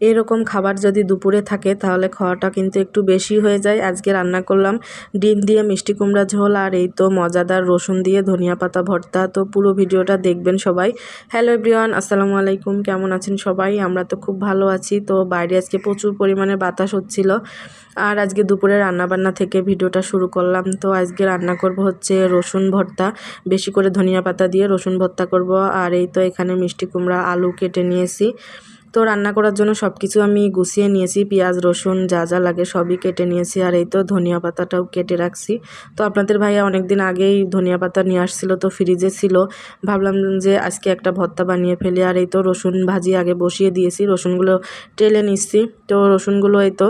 এরকম খাবার যদি দুপুরে থাকে তাহলে খাওয়াটা কিন্তু একটু বেশি হয়ে যায়। আজকে রান্না করলাম ডিম দিয়ে মিষ্টি কুমড়া ঝোল, আর এই তো মজাদার রসুন দিয়ে ধনিয়া পাতা ভর্তা। তো পুরো ভিডিওটা দেখবেন সবাই। হ্যালো এভরিওয়ান, আসসালামু আলাইকুম। কেমন আছেন সবাই? আমরা তো খুব ভালো আছি। তো বাইরে আজকে প্রচুর পরিমাণে বাতাস হচ্ছিল, আর আজকে দুপুরে রান্নাবান্না থেকে ভিডিওটা শুরু করলাম। তো আজকে রান্না করব হচ্ছে রসুন ভর্তা, বেশি করে ধনিয়া পাতা দিয়ে রসুন ভর্তা করব। আর এই তো এখানে মিষ্টি কুমড়া আলু কেটে নিয়েছি। তো রান্না করার জন্য সব কিছু আমি গুছিয়ে নিয়েছি, পেঁয়াজ রসুন যা যা লাগে সবই কেটে নিয়েছি। আর এই তো ধনিয়া পাতাটাও কেটে রাখছি। তো আপনাদের ভাইয়া অনেক দিন আগেই ধনিয়া পাতা নিয়ে আসছিল, তো ফ্রিজে ছিল। ভাবলাম যে আজকে একটা ভর্তা বানিয়ে ফেলি। আর এই তো রসুন ভাজি আগে বসিয়ে দিয়েছি, রসুনগুলো টেলে নিচ্ছি। তো রসুনগুলো এই তো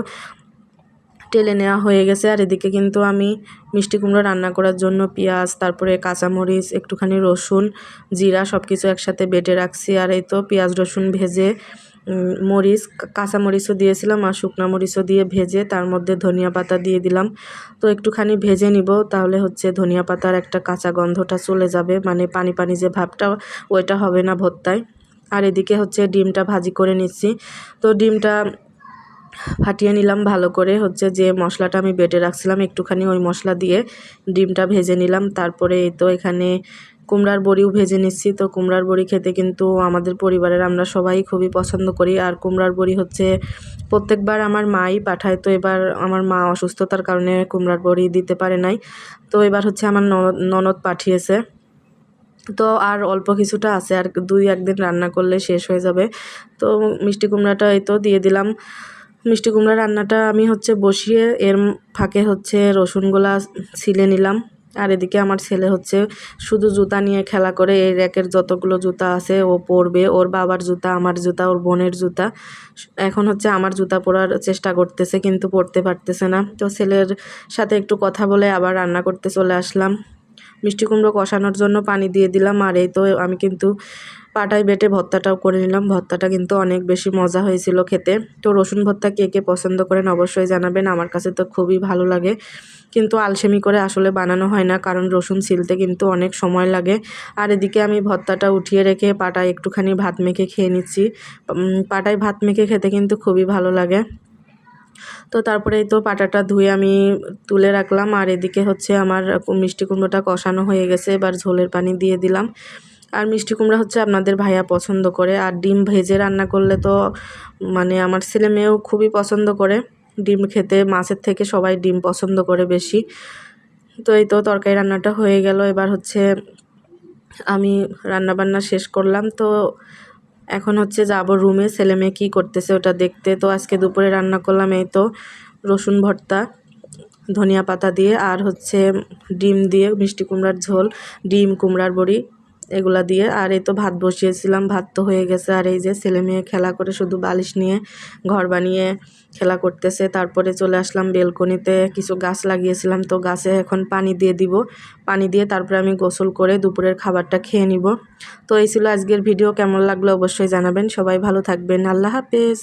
টেলে নেওয়া হয়ে গেছে। আর এদিকে কিন্তু আমি মিষ্টি কুমড়ো রান্না করার জন্য পেঁয়াজ, তারপরে কাঁচামরিচ, একটুখানি রসুন, জিরা সব কিছু একসাথে বেটে রাখছি। আর এই তো পেঁয়াজ রসুন ভেজে মরিচ, কাঁচামরিচও দিয়েছিলাম আর শুকনো মরিচও দিয়ে ভেজে তার মধ্যে ধনিয়া পাতা দিয়ে দিলাম। তো একটুখানি ভেজে নিব, তাহলে হচ্ছে ধনিয়া পাতার একটা কাঁচা গন্ধটা চলে যাবে, মানে পানি পানি যে ভাবটা ওইটা হবে না ভর্তায়। আর এদিকে হচ্ছে ডিমটা ভাজি করে নিচ্ছি। তো ডিমটা ফাটিয়ে নিলাম ভালো করে, হচ্ছে যে মশলাটা আমি বেটে রাখছিলাম একটুখানি ওই মশলা দিয়ে ডিমটা ভেজে নিলাম। তারপরে এই তো এখানে কুমড়ার বড়িও ভেজে নিচ্ছি। তো কুমড়ার বড়ি খেতে কিন্তু আমাদের পরিবারের আমরা সবাই খুবই পছন্দ করি। আর কুমড়ার বড়ি হচ্ছে প্রত্যেকবার আমার মাই পাঠায়। তো এবার আমার মা অসুস্থতার কারণে কুমড়ার বড়ি দিতে পারে নাই। তো এবার হচ্ছে আমার ননদ পাঠিয়েছে। তো আর অল্প কিছুটা আছে, আর 2-1 দিন রান্না করলে শেষ হয়ে যাবে। তো মিষ্টি কুমড়াটা এই তো দিয়ে দিলাম। মিষ্টি কুমড়া রান্নাটা আমি হচ্ছে বসিয়ে এর ফাঁকে হচ্ছে রসুনগুলা ছিলে নিলাম। আর এদিকে আমার ছেলে হচ্ছে শুধু জুতা নিয়ে খেলা করে। এই র্যাকের যতগুলো জুতা আছে ও পরবে, ওর বাবার জুতা, আমার জুতা, ওর বোনের জুতা। এখন হচ্ছে আমার জুতা পরার চেষ্টা করতেছে কিন্তু পরতে পারতেছে না। তো ছেলের সাথে একটু কথা বলে আবার রান্না করতে চলে আসলাম। মিষ্টি কুমড়ো কষানোর জন্য পানি দিয়ে দিলাম। আর এই তো আমি কিন্তু পাটায় বেটে ভর্তাটাও করে নিলাম। ভর্তাটা কিন্তু অনেক বেশি মজা হয়েছিল খেতে। তো রসুন ভর্তা কে কে পছন্দ করেন অবশ্যই জানাবেন। আমার কাছে তো খুবই ভালো লাগে, কিন্তু আলসেমি করে আসলে বানানো হয় না, কারণ রসুন ছিলতে কিন্তু অনেক সময় লাগে। আর এদিকে আমি ভর্তাটা উঠিয়ে রেখে পাটায় একটুখানি ভাত মেখে খেয়ে নিচ্ছি। পাটায় ভাত মেখে খেতে কিন্তু খুবই ভালো লাগে। তো তারপরে এই তো পাটাটা ধুয়ে আমি তুলে রাখলাম। আর এদিকে হচ্ছে আমার মিষ্টি কুমড়োটা কষানো হয়ে গেছে, এবার ঝোলের পানি দিয়ে দিলাম। আর মিষ্টি কুমড়া হচ্ছে আপনাদের ভাইয়া পছন্দ করে। আর ডিম ভেজে রান্না করলে তো মানে আমার ছেলে মেয়েও খুবই পছন্দ করে ডিম খেতে, মাছের থেকে সবাই ডিম পছন্দ করে বেশি। তো এই তো তরকারি রান্নাটা হয়ে গেল। এবার হচ্ছে আমি রান্নাবান্না শেষ করলাম। তো এখন হচ্ছে যাব রুমে, ছেলে মেয়ে কী করতেছে ওটা দেখতে। তো আজকে দুপুরে রান্না করলাম এই তো রসুন ভর্তা ধনিয়া পাতা দিয়ে, আর হচ্ছে ডিম দিয়ে মিষ্টি কুমড়ার ঝোল, ডিম কুমড়ার বড়ি এগুলা দিয়ে। আর এই তো ভাত বসিয়েছিলাম, ভাত তো হয়ে গেছে। আর এই যে ছেলে মেয়ে খেলা করে শুধু বালিশ নিয়ে ঘর বানিয়ে খেলা করতেছে। তারপরে চলে আসলাম বেলকনিতে, কিছু গাছ লাগিয়েছিলাম, তো গাছে এখন পানি দিয়ে দিব। পানি দিয়ে তারপরে আমি গোসল করে দুপুরের খাবারটা খেয়ে নিব। তো এই ছিল আজকের ভিডিও। কেমন লাগলো অবশ্যই জানাবেন। সবাই ভালো থাকবেন। আল্লাহ হাফেজ।